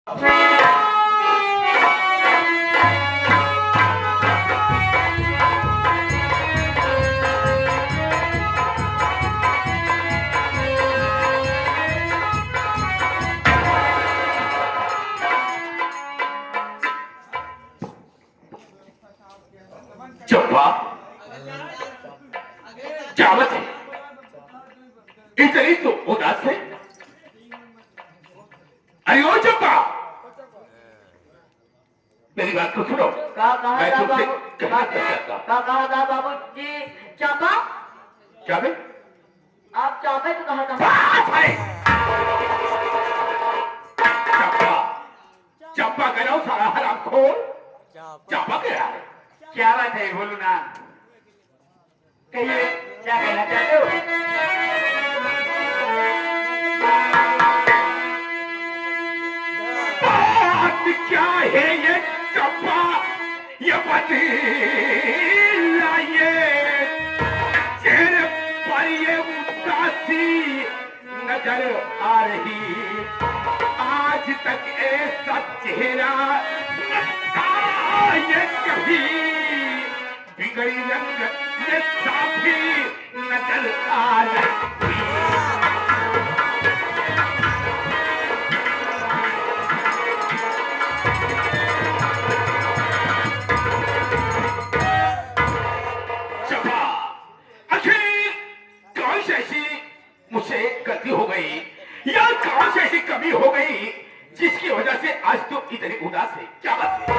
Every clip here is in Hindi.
चंपा क्या बात है? इतनी तो उदास है। अरे ओ चंपा, मेरी बात को सुनो। मैं तुमसे कहा था बाबू जी। चंपा, क्या बे? आप चंपा तो कहा था। चंपा, चंपा कह रहा हूँ सारा हरामखोर। चंपा कह रहा है। क्या बात है, बोलो ना, कहिए क्या कहना चाहते हो? बात क्या है ये चंपा? ये पति लाइए चेहरे पर ये उदासी नजर आ रही। आज तक ऐसा चेहरा न था ये कभी। बिगड़ी रंग ये साफी नजर आ रही। चंपा, आखिर कौन सी ऐसी मुझसे गलती हो गई या कौन सी ऐसी कमी हो गई जिसकी वजह से आज तो इतनी उदास है? क्या बात है?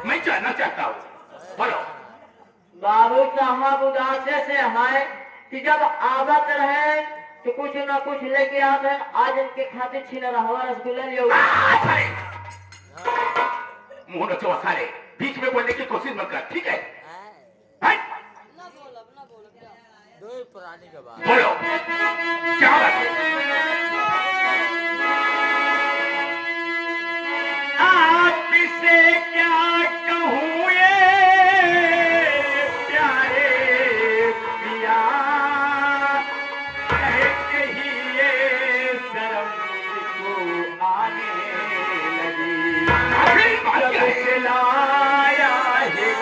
मैं जानना चाहता हूँ, बोलो। बाबू साहब उदास से है कि जब आवत रहे तो कुछ ना कुछ लेके आते हैं। आज इनके खातिर छीन रहा रसगुल्ला लियो। मुंह न चौसा रे, बीच में बोलने की कोशिश मत कर, ठीक है? दो पुरानी के बाद बोलो क्या बात है? आपसे क्या कहूँ ये प्यारे पिया, कहते ही ये शर्म को आने लगी। जब से लाया है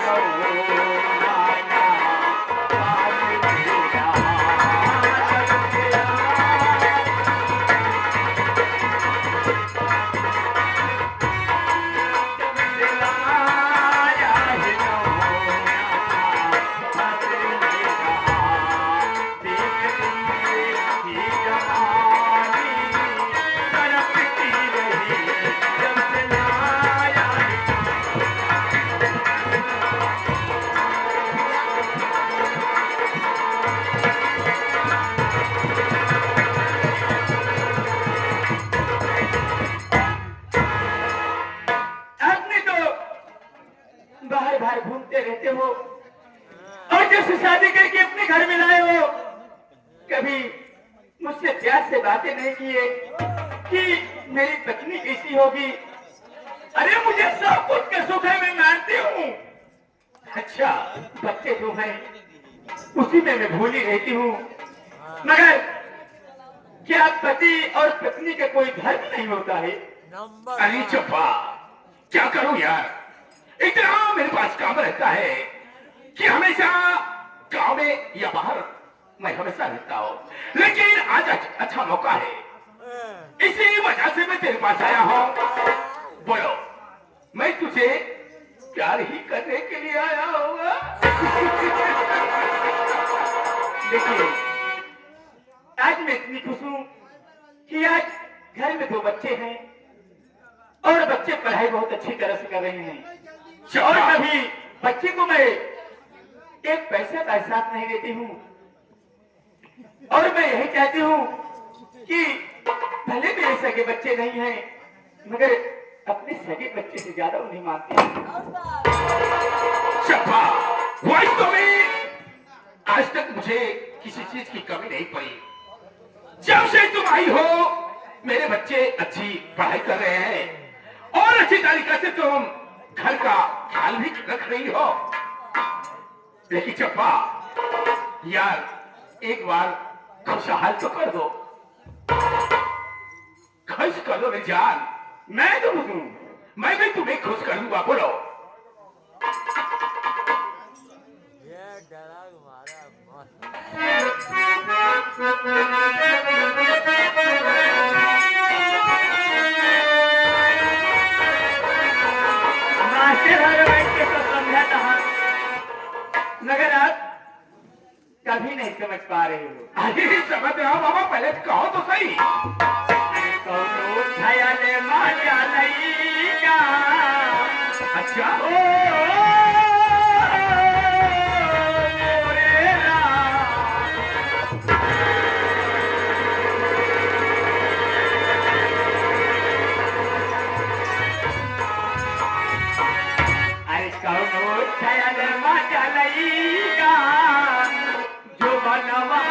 बाहर बाहर घूमते रहते हो और जैसे शादी करके अपने घर में लाए हो, कभी मुझसे प्यार से बातें नहीं किए कि मेरी पत्नी कैसी होगी। अरे मुझे सब कुछ का सुख है, मैं मानती हूँ। अच्छा, बच्चे जो हैं उसी में मैं भूली रहती हूँ, मगर क्या पति और पत्नी का कोई धर्म नहीं होता है? अरे चंपा, क्या करूं यार, इतना मेरे पास काम रहता है कि हमेशा गांव में या बाहर मैं हमेशा रहता हूँ। लेकिन आज अच्छा मौका है, इसी वजह से मैं तेरे पास आया हूँ। बोलो, मैं तुझे प्यार ही करने के लिए आया होगा। देखिए, आज मैं इतनी खुश हूँ कि आज घर में 2 बच्चे हैं और बच्चे पढ़ाई बहुत अच्छी तरह से कर रहे हैं। और कभी बच्चे को मैं एक पैसे का एहसास नहीं देती हूँ। और मैं यही चाहती हूँ कि भले मेरे सगे बच्चे नहीं हैं, मगर अपने सगे बच्चे से ज्यादा उन्हें मानती हूँ। वास्तव में आज तक मुझे किसी चीज की कमी नहीं पड़ी। जब से तुम आई हो, मेरे बच्चे अच्छी पढ़ाई कर रहे हैं और अच्छी तरीके से तुम घर का ख्याल भी रख रही हो। लेकिन चंपा यार, एक बार खुशहाल तो कर दो, खुश कर दो मेरी जान। मैं तुम हूं, मैं भी तुम्हें खुश करूंगा। बोलो। ये डरा मारा मस्त। मास्टर हर बैठ के तो समझाता हूं, मगर आप कभी नहीं समझ पा रहे हो। अरे समझ रहा हूं बाबा, पहले कहो तो सही। अच्छा ओ मोरे अरे कौनो छयल मजा लईगा जो बनवा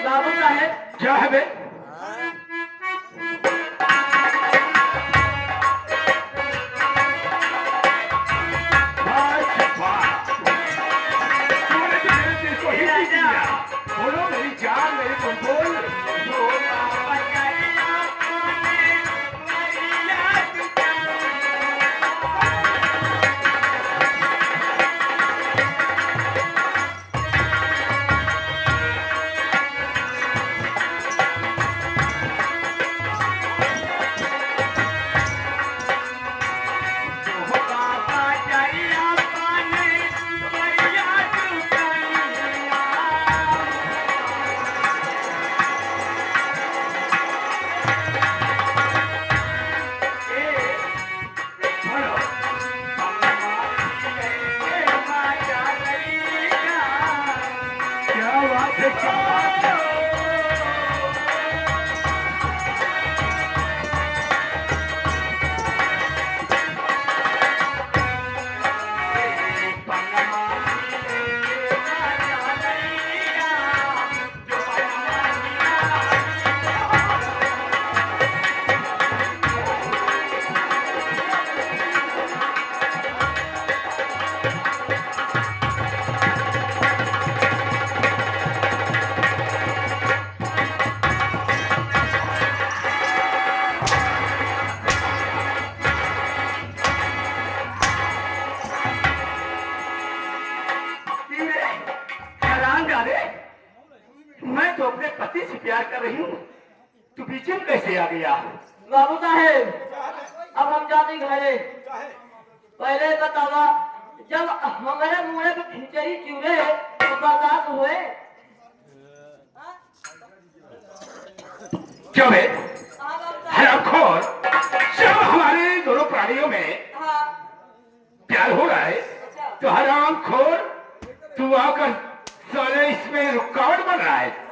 बाबू साहेब क्या है बे? बोलो मेरी जान, मेरी बुलबुल। कर रही हूँ, तू बीच में कैसे आ गया? बाबू साहेब अब हम जाते घरे। पहले बतावा जब हमारे मुंह पे खिचड़ी चूरे तो बर्दाश्त हुए। क्यों बे? हाँ बाबू साहब। हरामखोर, जब हमारे दोनों प्राणियों में हाँ प्यार हो रहा है तो हरामखोर तू आकर साले इसमें रुकावट बन रहा है।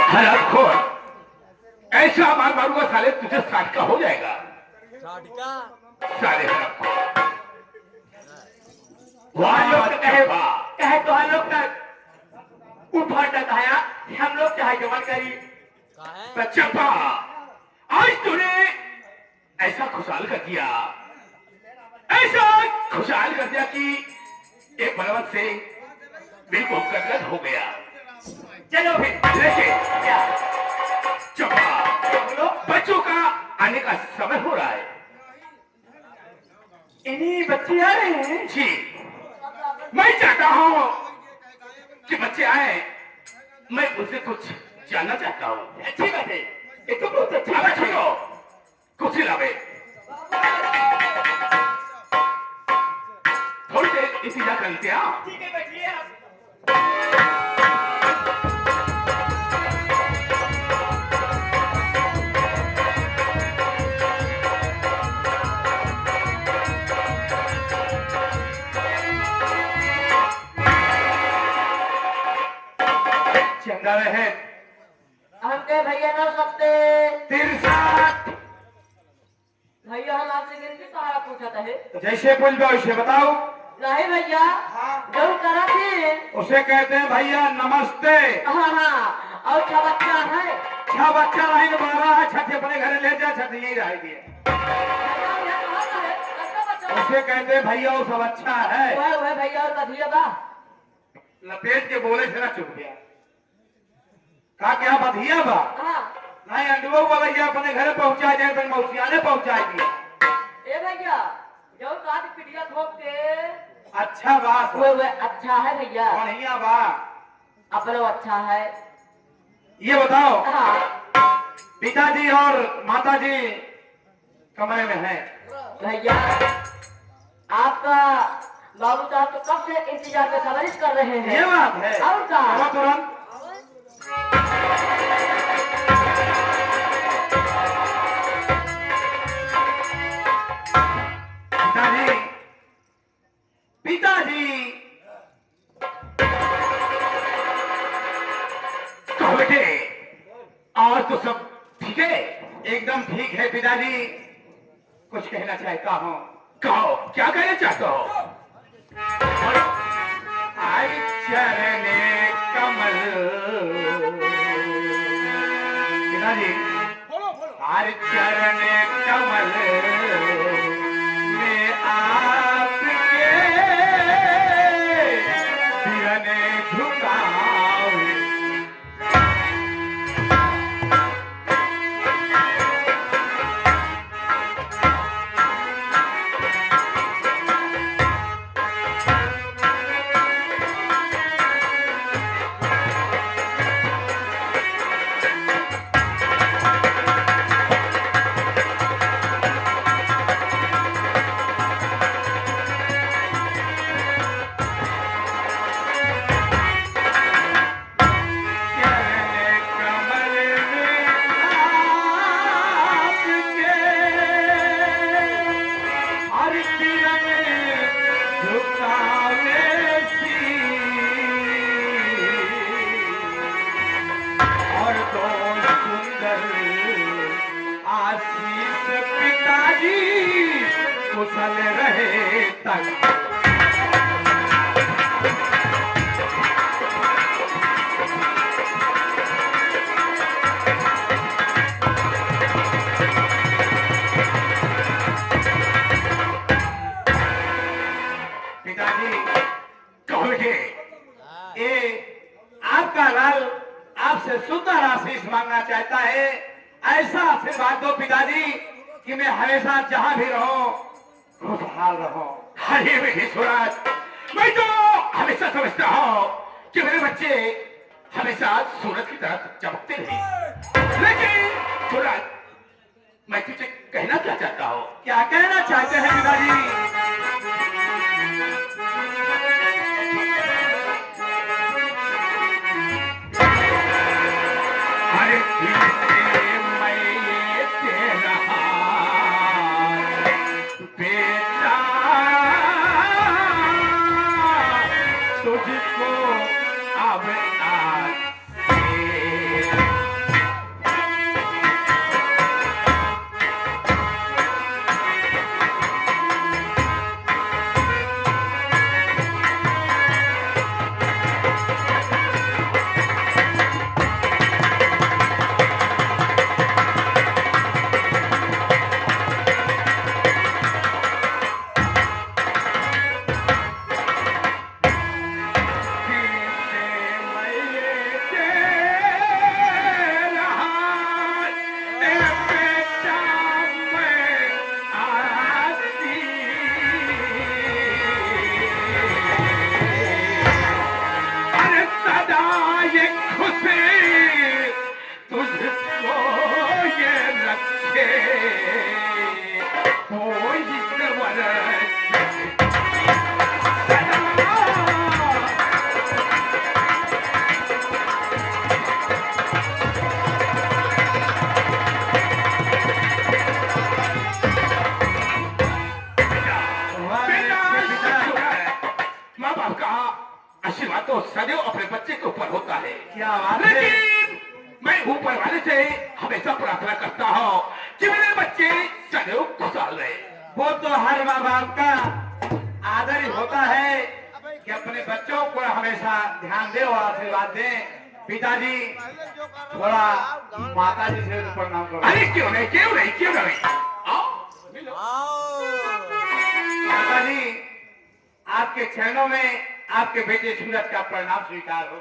हरामखोर, ऐसा मार मारूंगा साले तुझे साठ का हो जाएगा। साटका साले हरामखोर, वहाँ लोग तो कहे वाह, कहे तो हम लोग तक उठा टकाया हम लोग चाहे जमन करी। काहे चप्पा, आज तूने ऐसा खुशहाल कर दिया, ऐसा खुशहाल कर दिया कि एक बलवत से बिल्कुल कदर हो गया। चलो फिर लेके क्या चप्पा, बोलो बच्चों का आने का समय हो रहा है। इन्हीं बच्चे आ रहे हैं। जी, मैं चाहता हूँ कि बच्चे आए, मैं उनसे कुछ जानना चाहता हूँ। अच्छी बात है, ये तो बहुत अच्छा है। छोड़ो, कुछ ही लावे, थोड़ी देर इंतजार करते हैं। ठीक है, बैठिए आप। चंगा रहे हम कहे भैया ना सकते। तिरसठ, भैया हम आपसे गिनती कहाँ पूछा था है? जैसे बोल जाओ उसे बताओ। नहीं भैया जो करा थे उसे कहते हैं भैया नमस्ते। हाँ हाँ और क्या बच्चा है? छह बच्चा लाइन बारह है, छठी अपने घर ले जा, छठी यही रहेगी। भैया कहाँ का है? किसका बच्चा? उसे कहते हैं भैया वो सब अच्छा है। वह भैया और कभी बा लपेट के बोले से ना चुप गया। कहा क्या बधिया बा? हाँ नहीं अंडुओ वाला ये अपने घर पहुंचा जाए, फिर मौसियाने पहुंचा दिया। ए भैया जो काट पिटिया ठोक के अच्छा बात, वह अच्छा है भैया। बढ़िया बा। अपना अच्छा है। ये बताओ, हाँ पिताजी और माताजी कमरे में हैं। भैया आपका बाबू साहब तो कब से इंतजार में सवारिश कर रहे हैं। ये बात है। और क्या? चलो तुरंत। पिताजी, पिताजी, कहो बेटे, और तो सब ठीक है? एकदम ठीक है पिताजी। कुछ कहना चाहता हूँ। कहो, क्या कहना चाहते हो? आई चरणे कमल, पिताजी, हर चरणे कमल में आपके सिरने झुकाओ। चाहता है ऐसा आशीर्वाद दो पिताजी कि मैं हमेशा जहां भी रहूं खुशहाल रहूं। अरे बेटी सूरज, मैं तो हमेशा समझता हूं कि मेरे बच्चे हमेशा सूरज की तरह चमकते रहे, लेकिन सूरज मैं तुझे कहना क्या चाहता हूँ। क्या कहना चाहते हैं पिताजी? अरे मैं ये तेरा बेटा तुझको अब आशीर्वाद तो सदैव अपने बच्चे के ऊपर होता है। क्या बात है? लेकिन मैं ऊपर वाले से हमेशा प्रार्थना करता हूँ कि मेरे बच्चे सदैव खुशहाल रहे। वो तो हर माँ बाप का आदर ही होता है कि अपने बच्चों को हमेशा ध्यान दे और आशीर्वाद दे। पिताजी थोड़ा माता जी से प्रणाम करो। अरे क्यों नहीं, क्यों नहीं, क्यों नहीं, माता जी आपके चरणों में आपके बेटे सूरज का प्रणाम स्वीकार हो।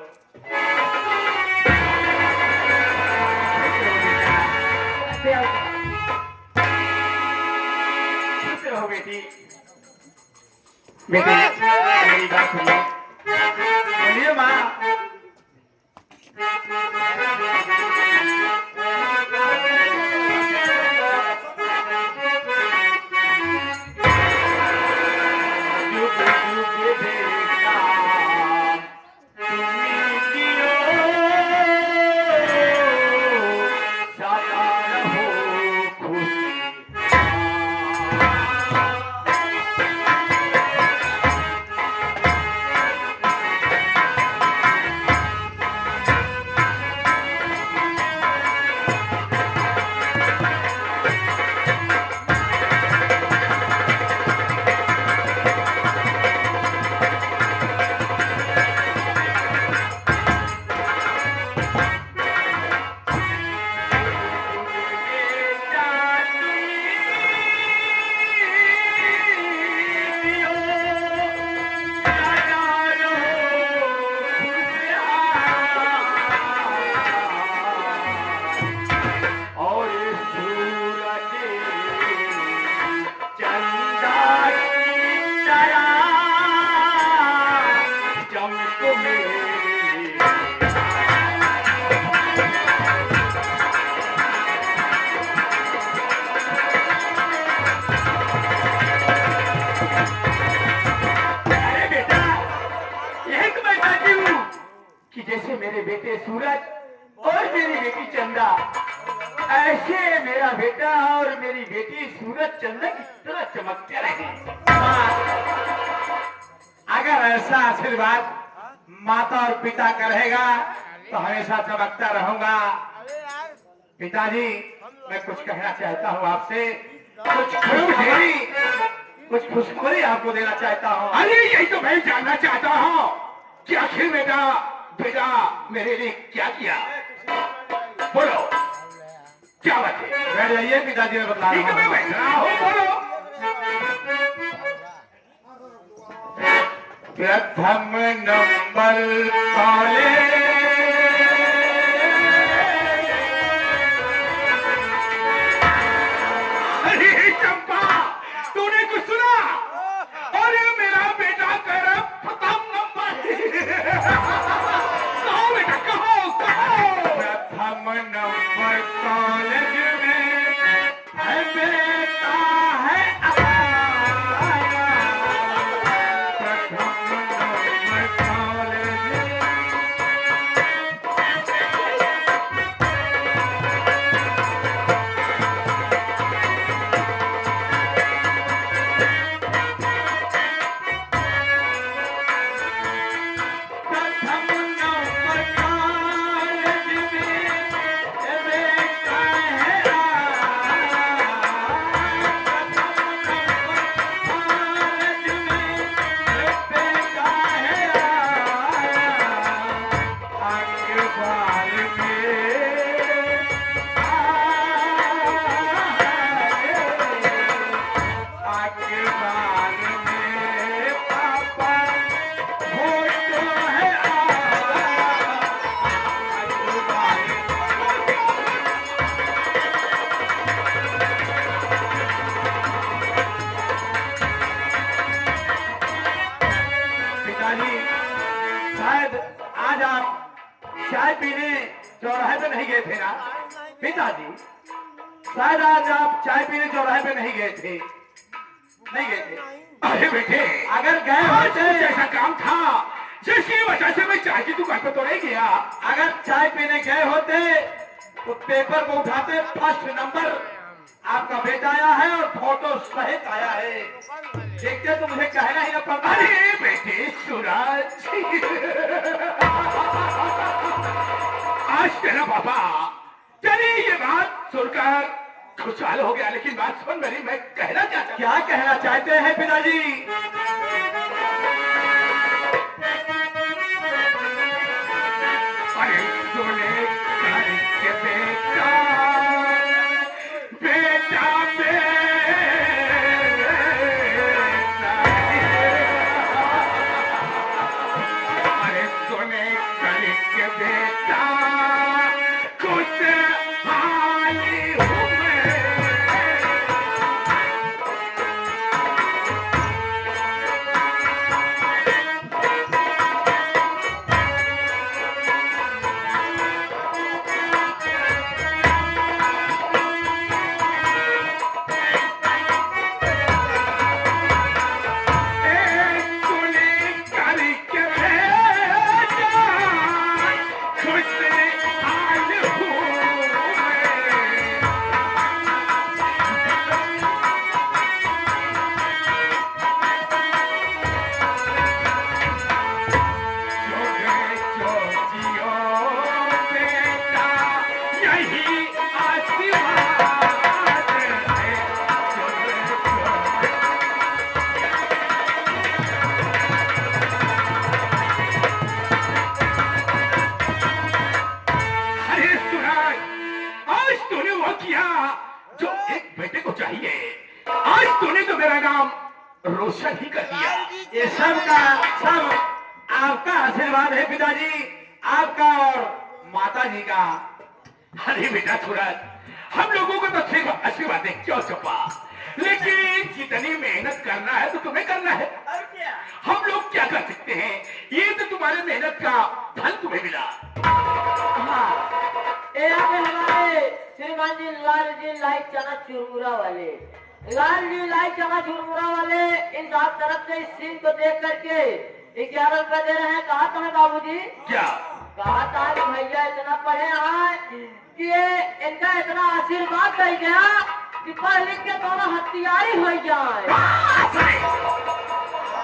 खुश रहो बेटी। बेटी मेरी बात सुनो। बोलिए माँ। जैसे मेरे बेटे सूरज और मेरी बेटी चंदा, ऐसे मेरा बेटा और मेरी बेटी सूरज चंदा की तरह चमकते रहे। अगर ऐसा आशीर्वाद माता और पिता का रहेगा तो हमेशा चमकता रहूंगा। पिताजी मैं कुछ कहना चाहता हूँ आपसे, कुछ खुशखबरी आपको देना चाहता हूँ। अरे यही तो मैं जानना चाहता हूँ कि आखिर बेटा मेरे लिए क्या किया, बोलो क्या बात है? बैठ जाइए, पिताजी में बता रहा हूँ। मैं बैठ रहा हूँ, बोलो। प्रथम नंबर कॉलेज कॉलेज में है बेटा है आया, प्रथम नंबर कॉलेज में। प्रथम नंबर कॉलेज में है बेटा है आया, प्रथम नंबर कॉलेज में है बेटा है आया, अखबार में अखबार में पापा फोटो है आया, अखबार पिताजी शायद आज आप चाय पीने चौराहे पे नहीं गए थे ना? पिताजी शायद आज आप चाय पीने चौराहे पे नहीं गए थे, नहीं गए थे। अरे बेटे, अगर गए होते ऐसा काम था जिसकी वजह से मैं चाय की दुकान पे तो नहीं गया। अगर चाय पीने गए होते तो पेपर को उठाते, फर्स्ट नंबर आपका बेटा आया है और फोटो सहित आया है, देखते तो मुझे कहना ही ना पड़ता। अरे बेटे सूरज, आज तेरा पापा तेरी ये बात सुनकर खुशहाल हो गया, लेकिन बात सुन मेरी, मैं कहना चाहता। क्या कहना चाहते हैं पिताजी? अरे सुने करके बेटा, बेटा अरे सुने करके बेटा, कुछ हाली हूँ मैं। रोशन ही कर दिया। ये सब का सब आपका आशीर्वाद है पिताजी, आपका और माता जी का। अरे बेटा सूरज, हम लोगों को तो सिर्फ आशीर्वादें क्यों छुपा, लेकिन जितनी मेहनत करना है तो तुम्हें करना है। हम लोग क्या कर सकते हैं, ये तो तुम्हारे मेहनत का फल तुम्हें मिला। हाँ, ये हमारे श्रीमान जी लाल जी लाइट चना चुरमुरा वाले, लाल जी लाइट चना चुरमुरा वाले इन सात तरफ से इस सीन को देख करके 11 रुपए दे रहे हैं। कहा था बाबूजी, क्या कहा था कि भैया इतना पढ़े हैं कि इनका इतना आशीर्वाद कर गया कि पढ़ लिख के दोनों हथियारी हो जाए।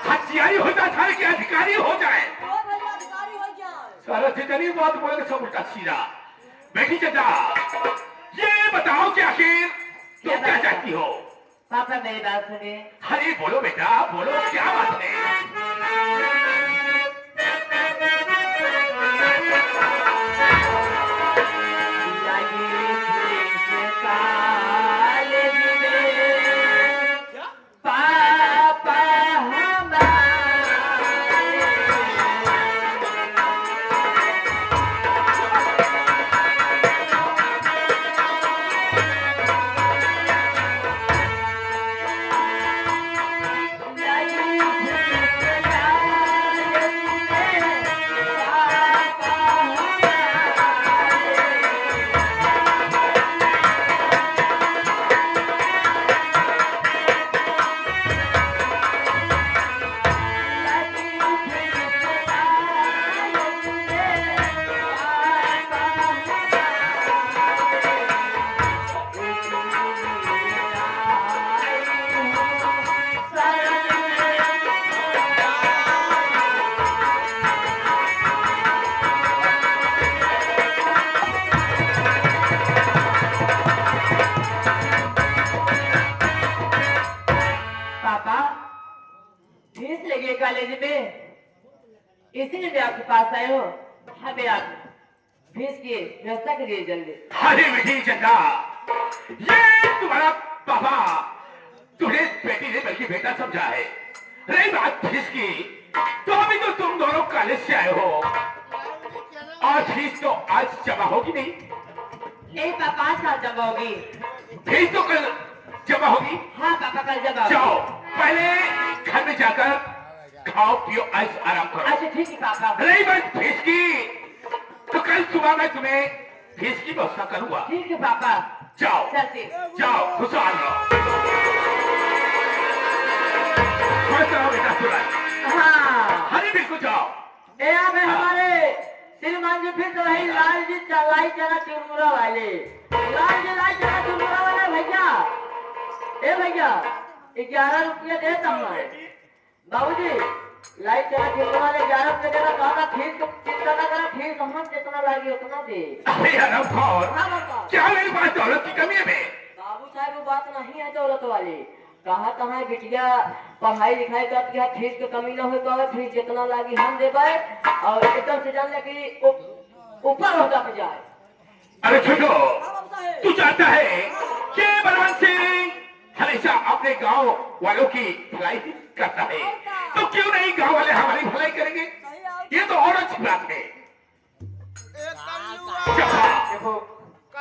हथियारी हो जाए, सारे के अधिकारी हो जाए। सारा जितनी बात बोले सब उल्टा सीधा। बेटी चचा, ये बताओ कि आखिर तुम क्या चाहती हो? पापा मेरी बात सुनिए। अरे बोलो बेटा, बोलो क्या बात है? इसीलिए मैं आपके पास आए हो। हमें आप फीस की व्यवस्था करिए जल्दी। अरे बेटी चंदा, ये तुम्हारा पापा तुम्हें बेटी ने बल्कि बेटा समझा है। रही बात फीस की, तो अभी तो तुम दोनों कॉलेज से आए हो और फीस तो आज जमा होगी नहीं। नहीं पापा, आज कल जमा होगी। फीस तो कल जमा होगी। हाँ पापा, कल जमा होगी। जाओ पहले घर में जाकर खाओ पियो, आज आराम करो। अच्छा ठीक है पापा। रही बात फीस की, तो कल सुबह मैं तुम्हें फीस की व्यवस्था करूंगा। ठीक है पापा, जाओ चलते। जाओ, खुशहाल रहो। खुश रहो बेटा सूरज। हाँ हरी बिल्कुल जाओ। ये आप है हमारे श्रीमान जी, फिर तो वही लाल जी लाई चना चुरमुरा वाले। लाल जी लाई चना चुरमुरा वाले भैया। ए भैया, 11 रुपया देता हूँ मैं। बाबूजी, लाई चना चुरमुरा वाले 11 रुपया देना। कहा ठीक, चिंता ना करा, ठीक हम जितना लगी उतना दे। अरे यार कौन, हाँ पापा। क्या मेरे पास दौलत की कमी है? मैं बाबू साहब वो बात नहीं है दौलत वाली। कहा कहाँ बिटिया पढ़ाई लिखाई कर दिया, फीस की कमी न हो तो फीस जितना लागी हम देवे और एकदम से जान ले कि ऊपर होता पे जाए। अरे छोटो, तू चाहता है कि बलवंत सिंह हमेशा अपने गांव वालों की भलाई करता है, तो क्यों नहीं गांव वाले हमारी भलाई करेंगे? ये तो और अच्छी बात है। देखो,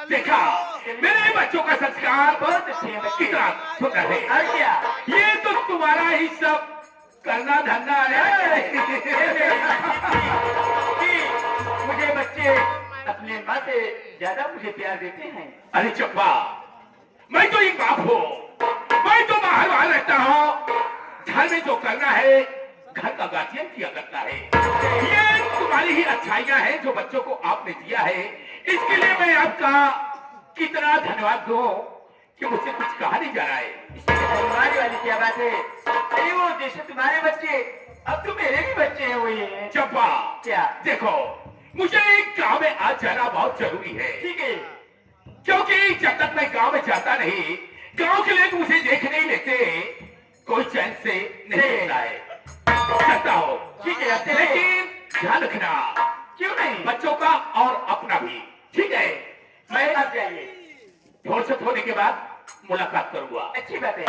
देखा मेरे बच्चों का संस्कार बहुत अच्छे हैं, कितना सुंदर है। और क्या, ये तो तुम्हारा ही सब करना धंधा है कि मुझे बच्चे अपने माँ से ज्यादा मुझे प्यार देते हैं। अरे चप्पा, मैं तो एक बाप हूँ, मैं तो बाहर बाहर रहता हूँ। घर में जो करना है घर का गार्जियन किया करता है। ये तुम्हारी ही अच्छाइयाँ हैं जो बच्चों को आपने दिया है। इसके लिए मैं आपका कितना धन्यवाद दूं कि मुझसे कुछ कहा नहीं जा रहा है। धन्यवाद वाली क्या बात है? अरे वो जैसे तुम्हारे बच्चे अब तो मेरे भी बच्चे हैं वही है। चप्पा, क्या देखो, मुझे एक गांव में आज जाना बहुत जरूरी है। ठीक है, क्योंकि जब तक मैं गांव में जाता नहीं, गांव के लोग मुझे देख नहीं लेते, कोई चैन से नहीं रहता है। चलता हो, ठीक है, लेकिन ध्यान रखना, क्यों नहीं, बच्चों का और अपना भी। ठीक है, मैं आप जाइए, फुर्सत होने के बाद मुलाकात करूंगा। अच्छी बात है।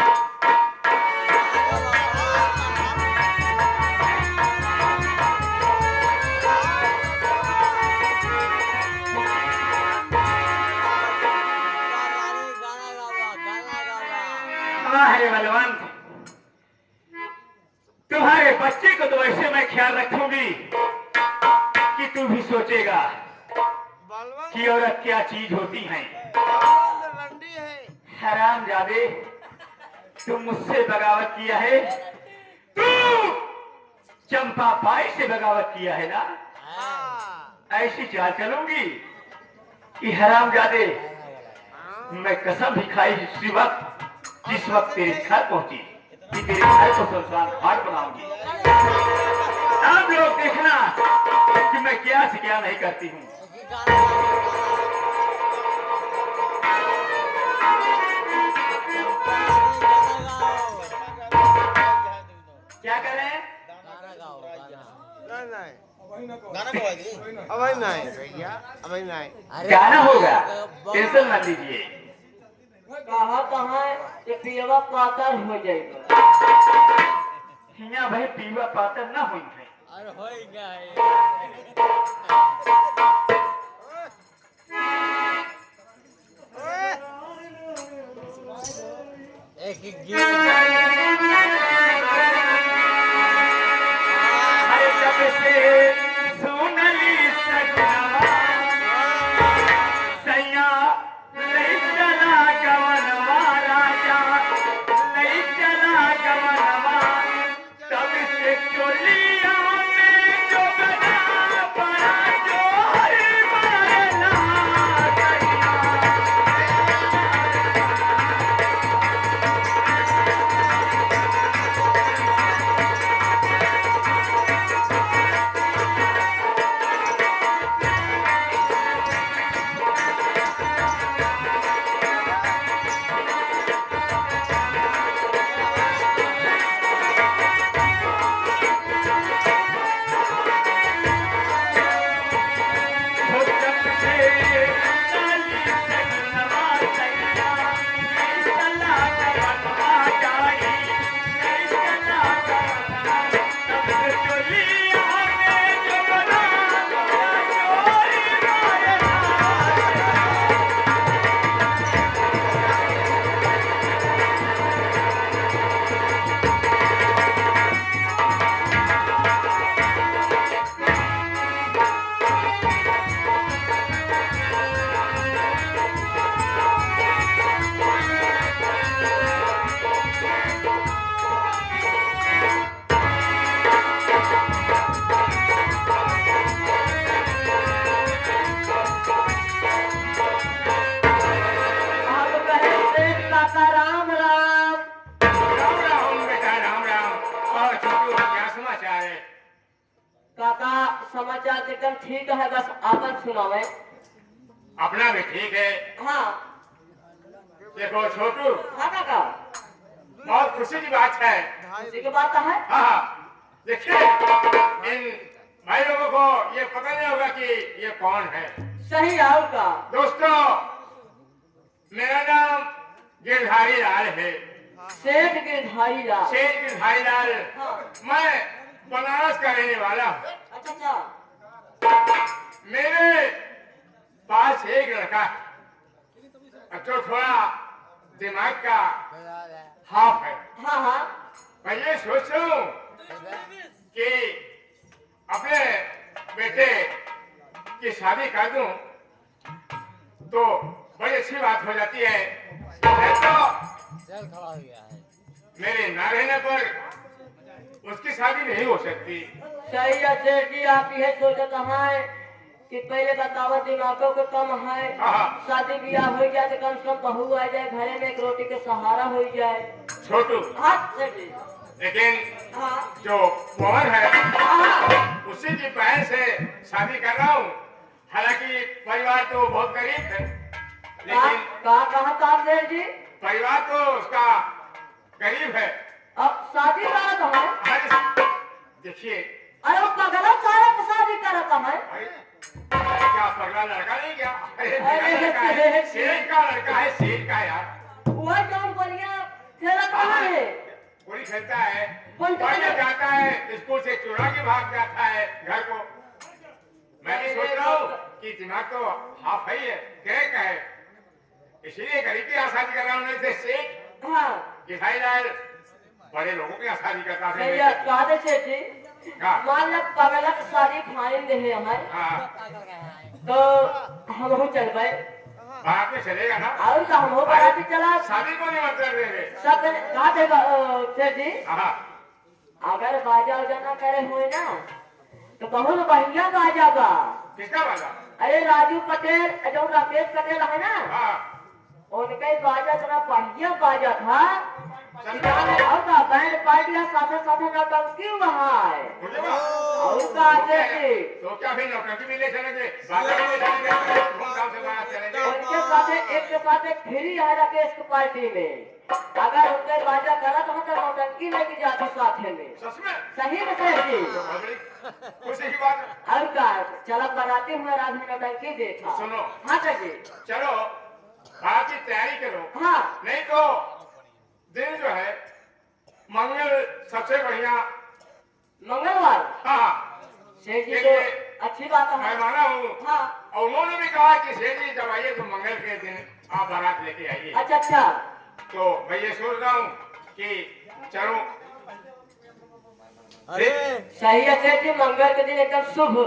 अरे बलवंत, तुम्हारे बच्चे को तो ऐसे मैं ख्याल रखूंगी कि तू भी सोचेगा कि औरत क्या चीज होती है। हरामजादे, तुम मुझसे बगावत किया है, तू चंपा बाई से बगावत किया है ना? ऐसी चाल चलूंगी कि हरामजादे, मैं कसम भी खाई उसी वक्त जिस वक्त तेरे घर पहुंची कि तेरे घर को सुनसान घाट बनाऊंगी। आप लोग देखना कि मैं क्या से क्या नहीं करती हूँ। क्या कर रहे हैं? गाना होगा, टेंशन मत लीजिए। कहा कहाँ ये पियवा पातर हो जाएगा। हिया भाई पीवा पातर ना हुई है। अरे होएगा एक गीत अरे जब से सुनली सजनवा सैया ले चला गवनवा, राजा ले चला गवनवा, तब से चोलिया में जो बना पड़ा जोरी मारना सैया। समाचार तो एकदम ठीक है, बस आपन सुनावे। अपना भी ठीक है। हाँ देखो छोटू, हाँ काका, बहुत खुशी की बात है। खुशी की बात है। हाँ, देखिए इन भाई लोगों को ये पता नहीं होगा कि ये कौन है। सही है का दोस्तों, मेरा नाम गिरधारी लाल है। सेठ गिरधारी लाल। शेर गिरधारी लाल। हाँ। मैं बनारस का रहने वाला हूँ। अच्छा अच्छा। मेरे पास एक लड़का है, तो थोड़ा दिमाग का हाफ है। हाँ हाँ। मैं ये सोच रहा हूँ कि अपने बेटे की शादी कर दूं तो बड़ी अच्छी बात हो जाती है। नहीं तो चल खड़ा हो गया है। मेरे ना रहने पर उसकी शादी नहीं हो सकती। सही है सेठ जी, आप यह सोचत हैं कि पहले बतावा दिमागों को कम है, हाँ। शादी ब्याह हो जाए तो कम से कम बहू आ जाए, घरे में एक रोटी के सहारा हो जाए। छोटू, हाँ सेठ जी। लेकिन हाँ जो मोहन है हाँ। उसी की बहन से शादी कर रहा हूँ। हालांकि परिवार तो बहुत गरीब है, लेकिन कहाँ था सेठ जी? परिवार तो उसका गरीब है। अब शादी करत है? अरे देखिए, अरे वो पगला सारा के शादी करत है। अरे क्या पगला लड़का नहीं क्या? अरे अरे मेरा लड़का है, शेर। शेर का लड़का है, शेर का यार। वो जौन बोलिया खेलत है। गोली खेलता है, कौन सा पढ़ने खेल? जाता है, स्कूल से चुरा के भाग जाता है घर को। मैं भी सोच रहा हूँ कि दिमाग तो हाफ ही है, क्रैक है, इसलिए गरीब की यहाँ शादी कर रहा हूँ। नहीं तो सेठ हाँ गिरधारी लाल बड़े लोगों की यहाँ शादी करता था। भैया कहा दे सेठ जी, हाँ। मान लो पगला के शादी फाइन दे है हमारे, हाँ, तो हम हो चल पाए बारात में चलेगा ना? और का हम हो बाराती चला शादी को निमंत्रण देंगे। सब कहा दे सेठ जी। हाँ, अगर बाजा उजा ना करे हुए ना तो बहुत बढ़िया बाजा बा। किसका वाला? अरे राजू पटेल जो राकेश पटेल है ना, हाँ, उनका ही बाजा इतना बढ़िया बाजा था। और का बैंड पार्टी साथे साथे नौटंकी हुआ है। मुझे बात और का जी तो क्या फिर नौटंकी भी ले चलेंगे, बाजा भी ले चलेंगे, धूमधाम से बारात चलेंगे। उनके साथ एक के साथ एक फ्री है राकेश की पार्टी में। अगर उनके बाजा गलत हो तो नौटंकी लेके जाते साथे में। सच में? सही में सेठ जी। बहुत बड़ी खुशी की बात है। और का चला बनाते हुए रात में नौटंकी देखा। सुनो। हाँ सर जी। चलो बारात की तैयारी करो। हाँ नहीं तो दिन जो है मंगल सबसे बढ़िया। मंगलवार हाँ, सेठ जी ये तो अच्छी बात मैं है। माना हूँ। हाँ और उन्होंने भी कहा कि सेठ जी जब आइए तो मंगल के दिन आप बारात लेके आइए। अच्छा अच्छा। तो मैं ये सोच रहा हूँ कि चलो। अरे सही है सेठ जी, मंगल के दिन एकदम शुभ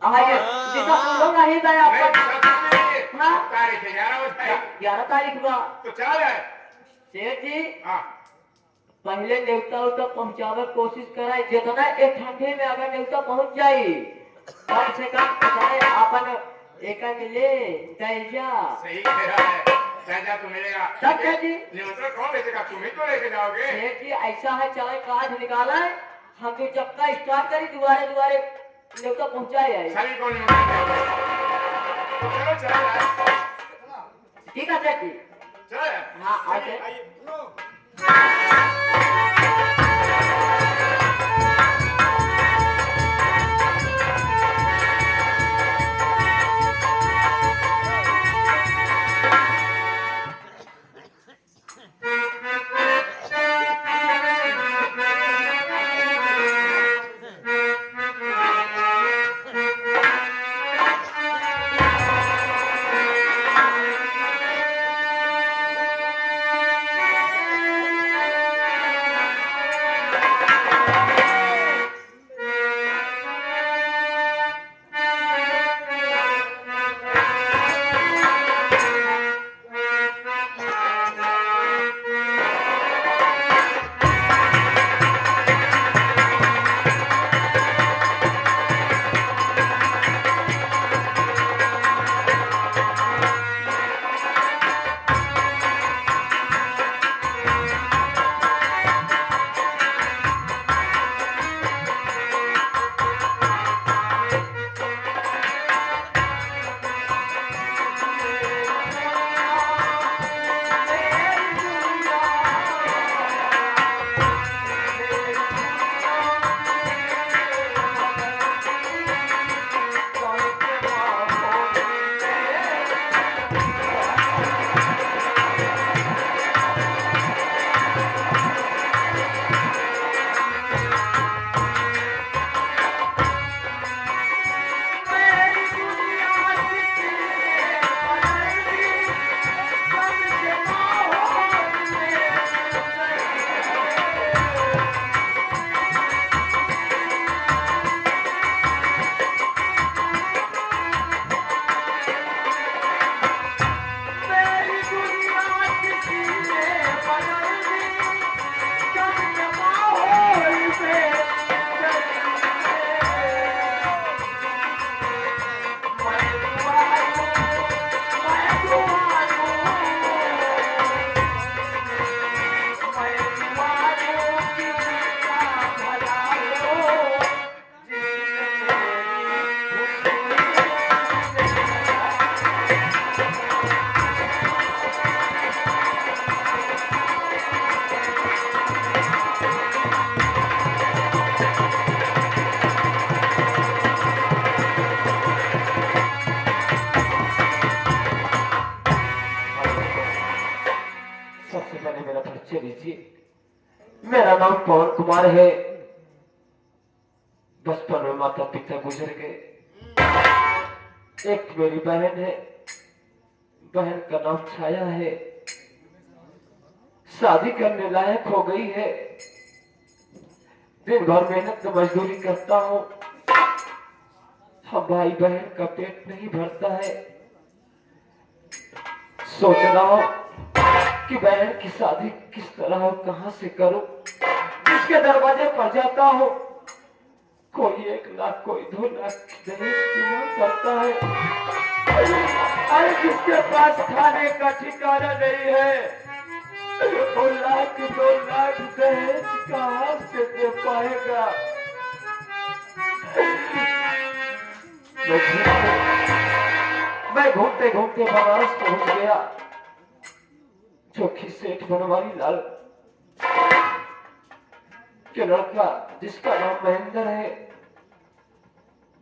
आज जिसका लोग नहीं गया मैं साथ में हाँ। तारीख 11 बजे 11 तारीख हुआ। तो चला जाए। सेठ जी हाँ, पहले न्योता उता पहुंचावे कोशिश कराए, जितना एक ठंडे में अगर न्योता पहुंच जाई कम से कम अपन एक मिले दैजा। सही कह रहा है, पैसा तो मिलेगा। सब सेठ जी। निमंत्रण कौन भेजेगा? तुम ही तो लेके जाओगे। सेठ जी ऐसा है, चले कार्ड निकाला है, हम जो चक्का स्टार्ट करी दुआरे दुआरे न्योता पहुंचाए आई। सभी को निमंत्रण देंगे। चलो चला जाए। ठीक है सेठ जी। चला जाए। हाँ, आ चलिए, जाए। आइए। सबसे पहले मेरा परिचय लीजिए। मेरा नाम पवन कुमार है। बचपन में माता पिता गुजर गए। एक मेरी बहन है, बहन का नाम छाया है। शादी करने लायक हो गई है। दिन भर मेहनत मजदूरी करता हूँ। हम भाई बहन का पेट नहीं भरता है। सोच रहा हूँ कि बहन की शादी किस तरह और कहां से करूं। जिसके दरवाजे पर जाता हूँ, कोई 1 लाख, कोई 2 लाख दहेज की मांग करता है। अरे जिसके पास खाने का ठिकाना नहीं है, वो 1 लाख 2 लाख दहेज कहां से दे पाएगा। मैं घूमते घूमते बनारस पहुंच गया। चौकी सेठ बनवारी लाल के लड़का, जिसका नाम महेंद्र है।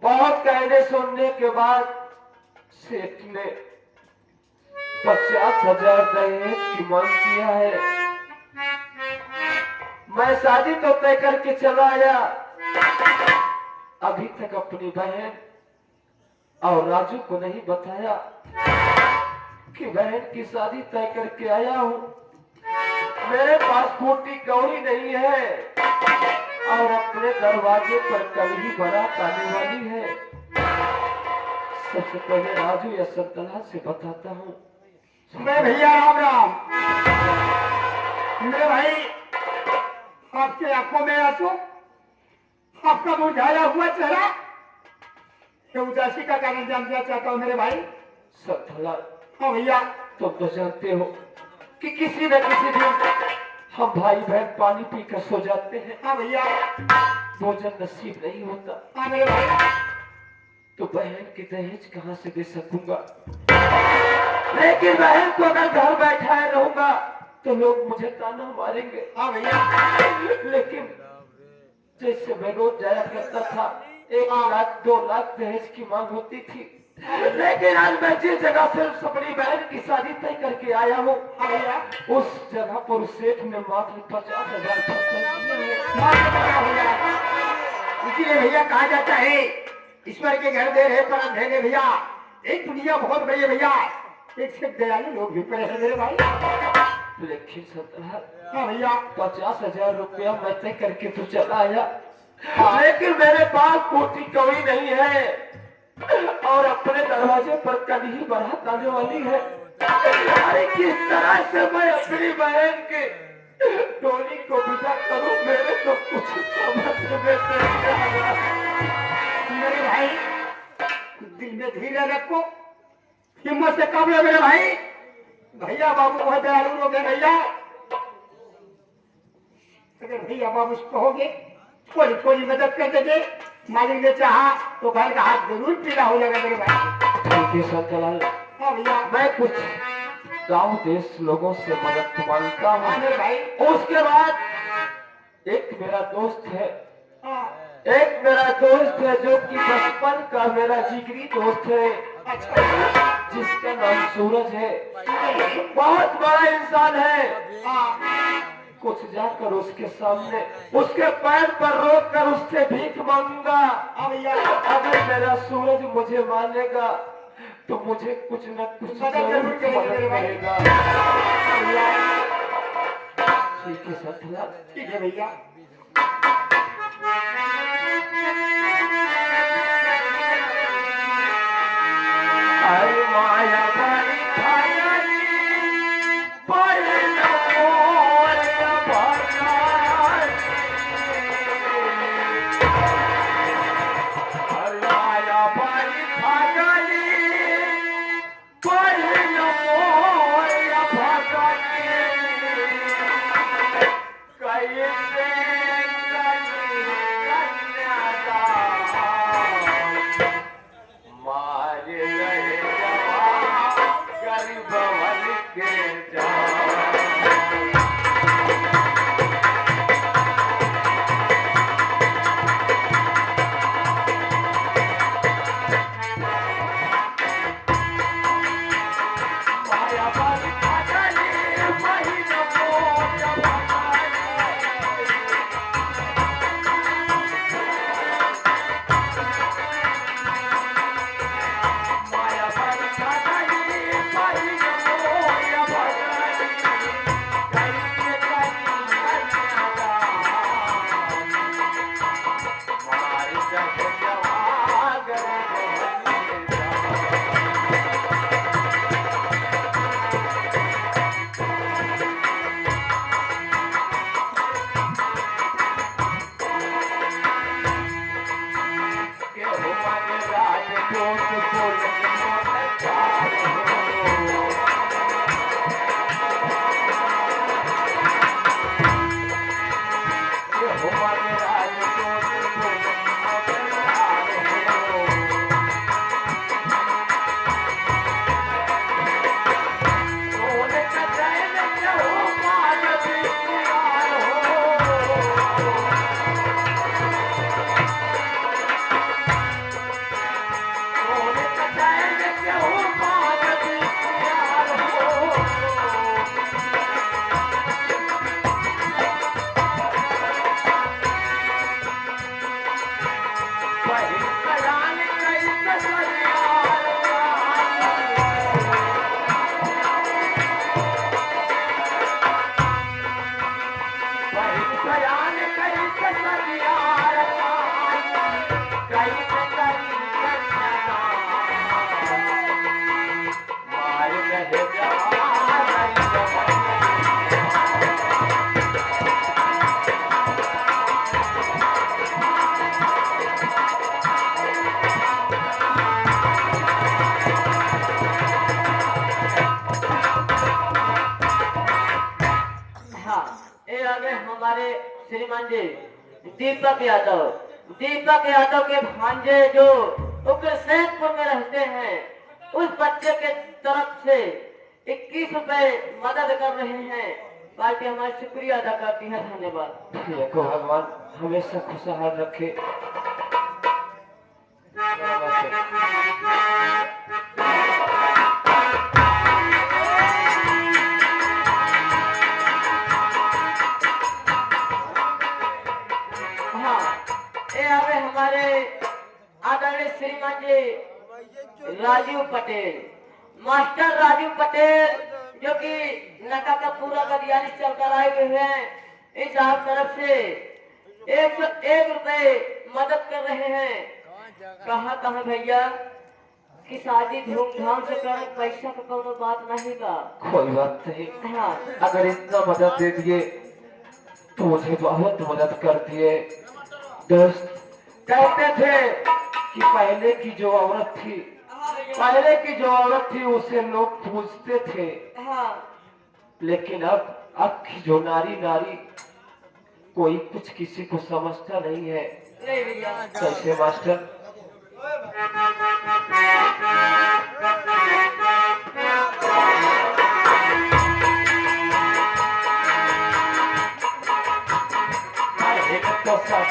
बहुत कहने सुनने के बाद सेठ ने 50,000 दहेज की मांग किया है। मैं शादी तो तय करके चला आया। अभी तक अपनी बहन और राजू को नहीं बताया कि बहन की शादी तय करके आया हूँ। मेरे पास फूटी कौड़ी नहीं है और अपने दरवाजे पर कल ही बारात आने वाली है। सबसे पहले राजू या संतला से बताता हूँ। मैं भैया राम राम। मेरे भाई, आपके आंखों में आंसू, आपका मुरझाया हुआ चेहरा, तो उदासी का कारण जानना चाहता हूँ मेरे भाई। संतला, हाँ भैया। तुम तो जानते हो कि किसी न किसी दिन हम भाई बहन पानी पीकर सो जाते हैं। हाँ भैया। भोजन नसीब नहीं होता। हाँ मेरे भाई। तो बहन की दहेज कहां से दे सकूंगा। लेकिन बहन को अगर घर बैठाए रहूंगा तो लोग मुझे ताना मारेंगे। हाँ भैया। लेकिन जैसे मैं रोज जाया करता था, 1 लाख 2 लाख दहेज की मांग होती थी। लेकिन आज मैं जिस जगह से अपनी बहन की शादी तय करके आया हूँ, उस जगह पर सेठ ने मात्र 50,000 इसीलिए भैया कहा जाता है, ईश्वर के घर दे रहे पर अंधेरे भैया। एक दुनिया बहुत बड़ी है भैया, एक से दयालु लोग भी पड़े हैं मेरे भाई। लेकिन संतरा, हाँ भैया, 50,000 रुपया मैं तय करके तो चला आया, लेकिन मेरे पास फूटी कौड़ी नहीं है और अपने दरवाजे पर कल ही बारात आने वाली है। अरे किस तरह से मैं अपनी बहन के डोली को विदा करूं, मेरे तो कुछ समझ में नहीं आ रहा। मेरे भाई, दिल में धीरे रखो, हिम्मत से काम लो मेरे भाई। भैया बाबू बहुत दयालु लोग हैं भैया। अगर भैया बाबू कहोगे थोड़ी थोड़ी मदद कर देंगे, मालिक ने चाहा तो भाई का हाथ जरूर पीला हो जाएगा मेरे भाई। ठीक है संतलाल, हाँ भैया। मैं कुछ गांव देश लोगों से मदद मांगता हूँ। हाँ मेरे भाई। उसके बाद एक मेरा दोस्त है, हाँ। एक मेरा दोस्त है जो कि बचपन का मेरा जिगरी दोस्त है, जिसका नाम सूरज है। बहुत बड़ा इंसान है। हाँ। कुछ जाकर उसके सामने उसके पैर पर रोक कर उससे भीख मांगूंगा। हाँ भैया। अगर मेरा सूरज मुझे मानेगा तो मुझे कुछ न कुछ जरूर करेगा। ठीक है संतला, ठीक है भैया। अरे माया भाई कैसे हमारे श्रीमान जी दीपक यादव। दीपक यादव के भांजे जो उग्रसेनपुर में रहते हैं, उस बच्चे के तरफ से 21 रुपए मदद कर रहे हैं। पार्टी हमारा शुक्रिया अदा करती है। धन्यवाद। ये को भगवान हमेशा खुशहाल रखे। हाँ, ये आवे हमारे आदरणीय श्रीमान जी राजीव पटेल, मास्टर राजीव पटेल, जो कि नका का पूरा गदियाली चलकर आए हुए हैं। इस आप तरफ से 101 रुपए मदद कर रहे हैं। कहाँ भैया कि शादी धूमधाम से कर, पैसा का कोनो बात नहीं का। कोई बात नहीं, हाँ, अगर इतना मदद दे दिए तो मुझे बहुत मदद कर दिए। दोस्त कहते थे कि पहले की जो औरत थी उसे लोग पूजते थे, हाँ, लेकिन अब की जो नारी कोई कुछ किसी को समझता नहीं है। नहीं भैया। कैसे मास्टर? तो सब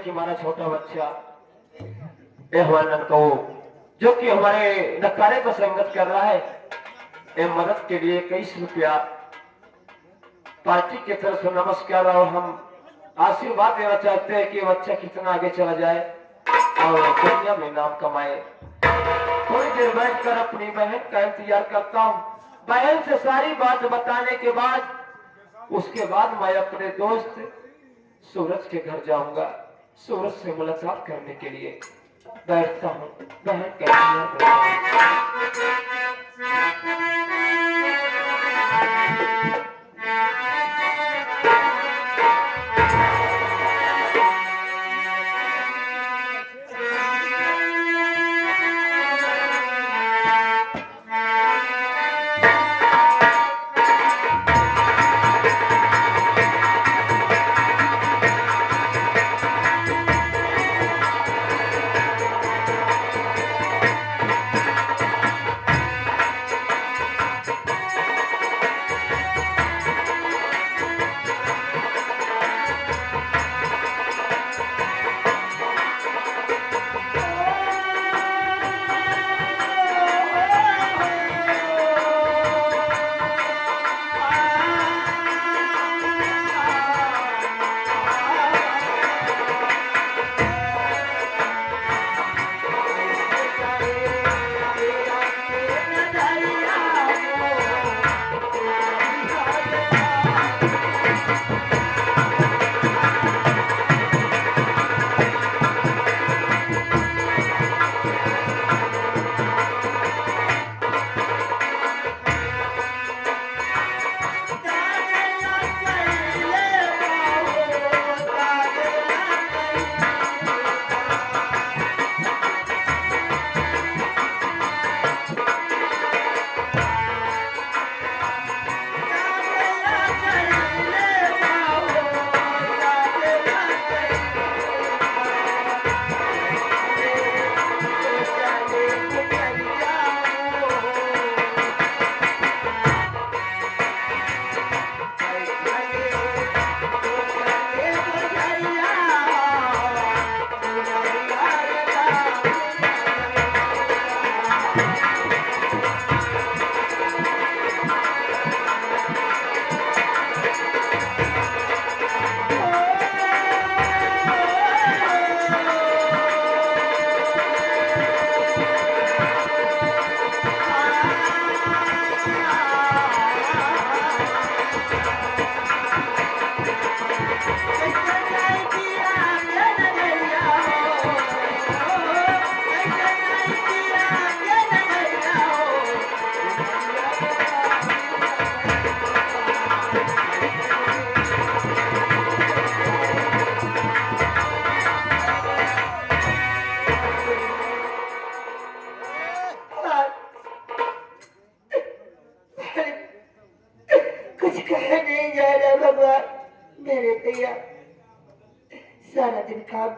हमारा छोटा बच्चा को जो कि हमारे नकारे को संगत कर रहा है, ये मदद के लिए 21 रुपया पार्टी की तरफ से नमस्कार, और हम आशीर्वाद देना चाहते हैं कि बच्चा कितना आगे चला जाए और दुनिया में नाम कमाए। थोड़ी देर बैठकर अपनी बहन का इंतजार करता हूँ। बहन से सारी बात बताने के बाद उसके बाद मैं अपने दोस्त सूरज के घर जाऊंगा, सूरज से मुलाकात करने के लिए बैठता हूँ। बहन का इंतजार करता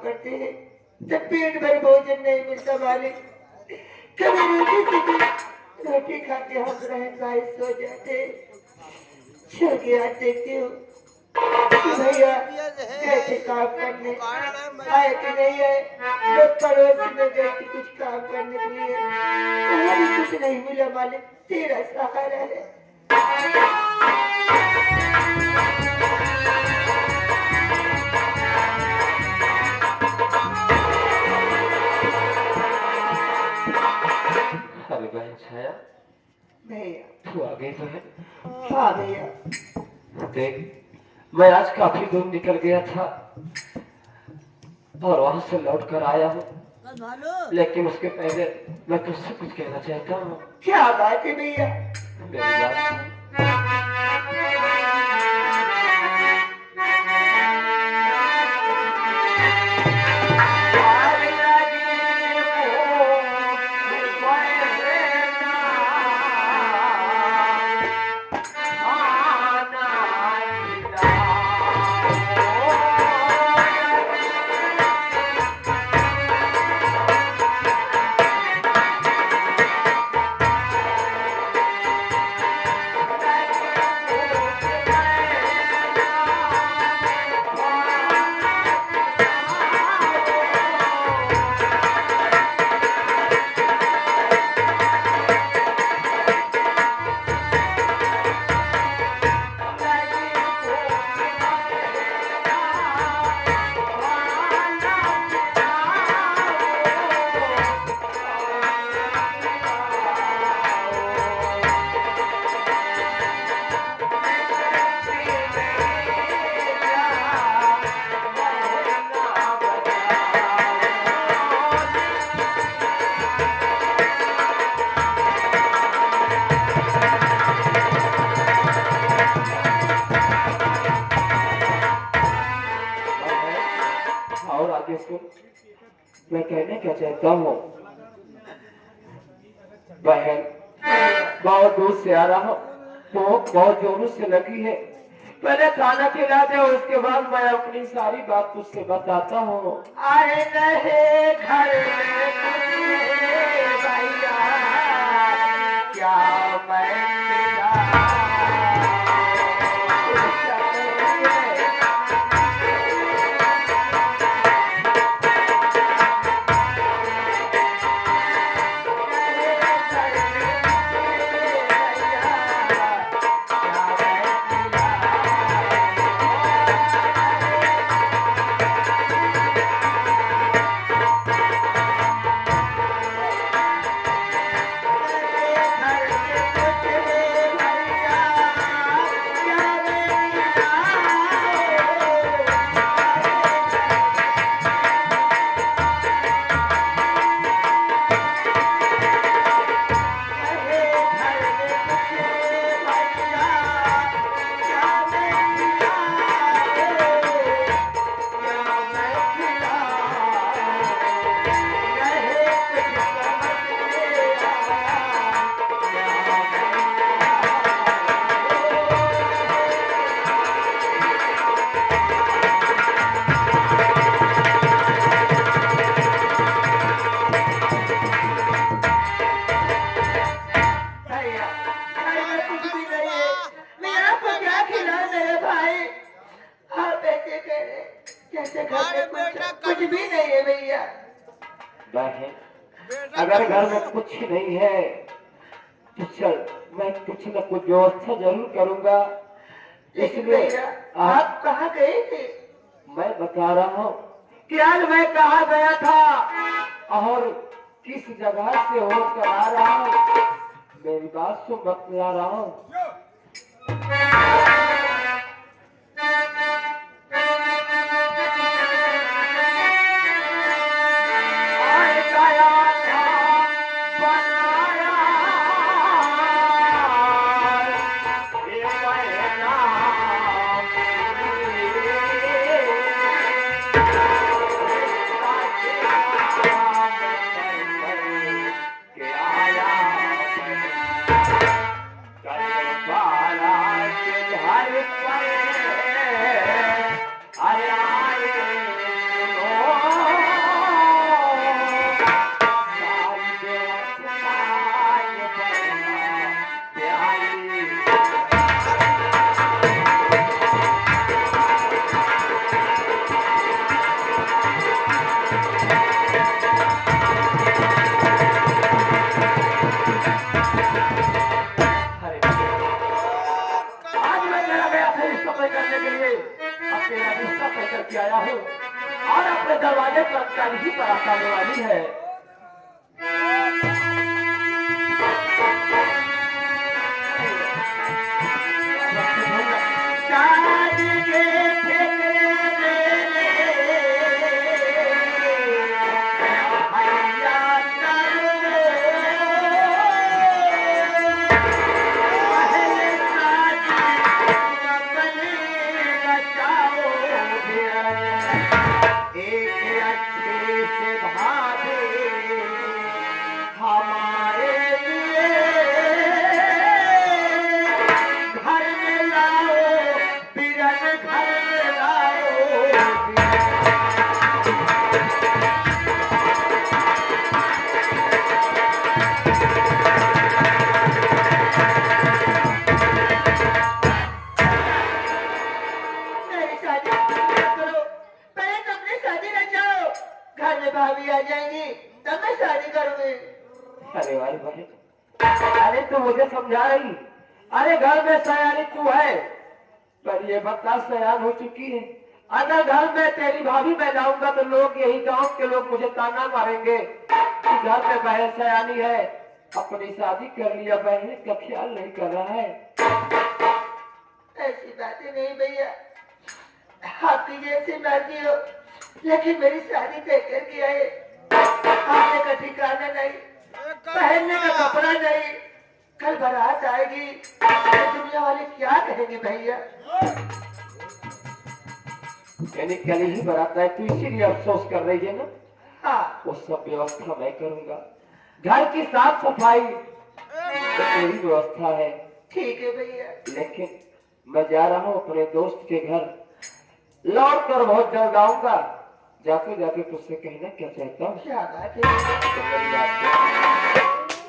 करते हैं जब पेट भर भोजन नहीं मिलता मालिक। कभी रोटी खा के हम रहन भाई सो जाते। चल के आज देखती हूँ कि भैया कैसे काम करने आए कि नहीं आए। लोग पड़ोस में गए कि कुछ काम करने के लिए, वहाँ भी कुछ नहीं मिला मालिक। तेरा सहारा है। अरे बहन छाया, भैया तू आ गई तो है। हाँ भैया। देख, मैं आज काफी दूर निकल गया था और वहां से लौट कर आया हूँ, लेकिन उसके पहले मैं तुझसे कुछ कहना चाहता हूँ। क्या बात है भैया? मेरी बात सुन। और आगे सुन, मैं कहने क्या चाहता हूँ। बहन बहुत दूर से आ रहा हूँ, भूख बहुत जोरों से लगी है। पहले खाना खिला दे, उसके बाद मैं अपनी सारी बात तुझसे बताता हूँ। आए रहे घर में कुछ भैया, क्या मैं कुछ भी नहीं है भैया। बहन, अगर घर में कुछ नहीं है तो चल, मैं कुछ न कुछ व्यवस्था जरूर करूंगा। इसलिए आप कहाँ गए थे? मैं बता रहा हूँ कि आज मैं कहाँ गया था और किस जगह से होकर आ रहा हूँ। मेरी बात सुन, बतला रहा हूँ। कल ही बारात आने वाली है। शादी के ठेके मेरे हैया करो, पहले शादी अपने बचाओगे, एक अच्छे से भाभी हमारे लिए घर में लाओ, बिरन घर में लाओ। मेरी शादी मत करो, पहले तुम अपनी शादी रचाओ, घर में भाभी आ जाएंगी तब मैं शादी करूंगी। अरे वाली बहन, अरे तू मुझे समझा रही, अरे घर में सयानी तू है, पर ये बता सयान हो चुकी है। अगर घर में तेरी भाभी मैं जाऊंगा तो लोग, यही गांव के लोग मुझे ताना मारेंगे कि घर में बहन सयानी है, अपनी शादी कर लिया, बहन का ख्याल नहीं कर रहा है। ऐसी बातें नहीं भैया, आपकी जैसी मर्जी हो, लेकिन मेरी शादी तय कर दिया है। आने का ठिकाना नहीं, पहनने का कपड़ा नहीं, कल बारात आएगी तो दुनिया वाले क्या कहेंगे भैया। यानी कल ही बारात है, तू इसीलिए अफसोस कर रही है ना? हाँ, वो सब व्यवस्था मैं करूंगा, घर की साफ सफाई तो तेरी व्यवस्था है। ठीक है भैया। लेकिन मैं जा रहा हूँ अपने दोस्त के घर, लौट कर बहुत जल्द आऊंगा। जाते जाते तुझसे कहना क्या चाहता हूँ। क्या बात है? तो मेरी बात सुन।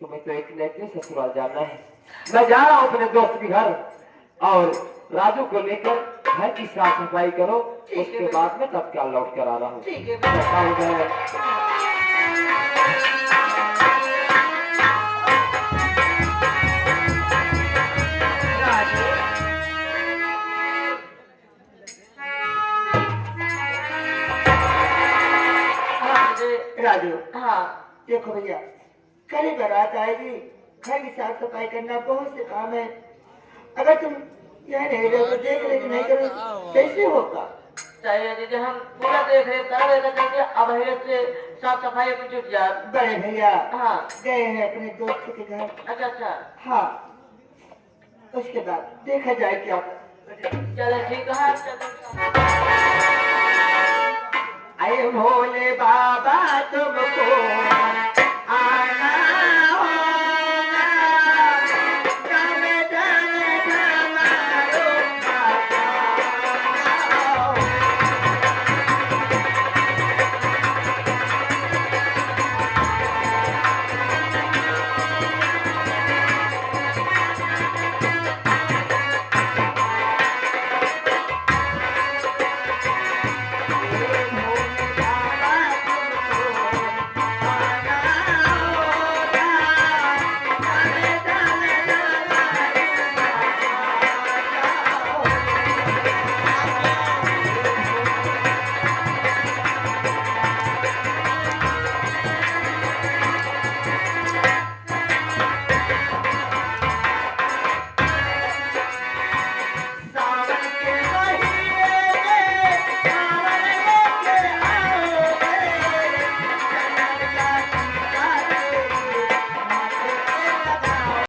तुम्हें तो एक नेकलेस ससुराल जाना है। मैं जा रहा हूँ अपने दोस्त के घर, और राजू को लेकर घर की साफ सफाई करो, उसके बाद में तत्काल लौट कर आ रहा हूँ। ठीक है। राजू, हाँ देखो भैया, कल ही बारात आएगी, घर की साफ सफाई करना बहुत से काम है। अगर तुम यार देख रेख नहीं करें कैसे होगा? चाहिए दीदी, हम पूरा देख रेख कर रहे थे, अब हेरे से साफ सफाई में जुट जा। बड़े भैया हाँ गए हैं अपने दोस्त के घर। अच्छा अच्छा, हाँ, उसके बाद देखा जाए क्या। चलो ठीक है, चलो।